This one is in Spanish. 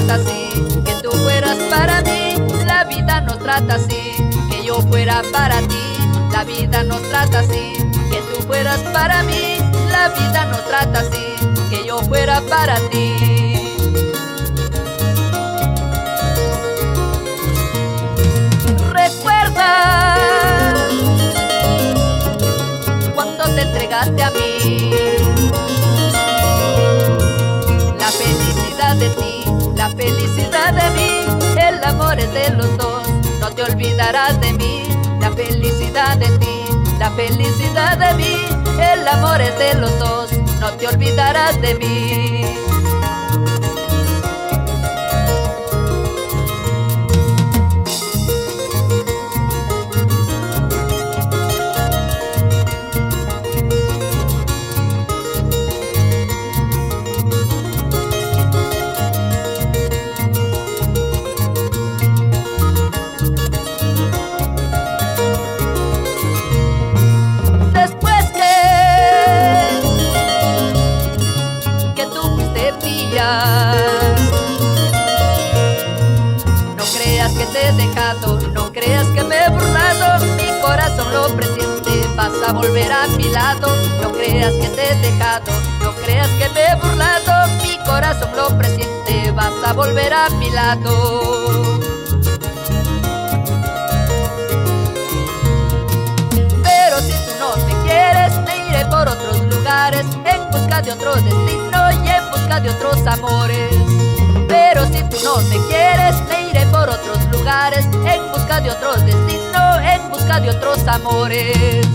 trata así, que tú fueras para mí. La vida no trata así, que yo fuera para ti. La vida no trata así, que tú fueras para mí. La vida no trata así, que yo fuera para ti. Recuerda cuando te entregaste a mí, la felicidad de ti, la felicidad de mí. El amor es de los dos, no te olvidarás de mí. La felicidad de ti, la felicidad de mí. El amor es de los dos, no te olvidarás de mí. No creas que te he dejado, no creas que me he burlado. Mi corazón lo presiente, vas a volver a mi lado. No creas que te he dejado, no creas que me he burlado. Mi corazón lo presiente, vas a volver a mi lado. Pero si tú no me quieres, me iré por otros lugares, en busca de otro destino y en busca de otros amores. Pero si tú no me quieres, me iré por otros lugares, en busca de otro destino, en busca de otros amores.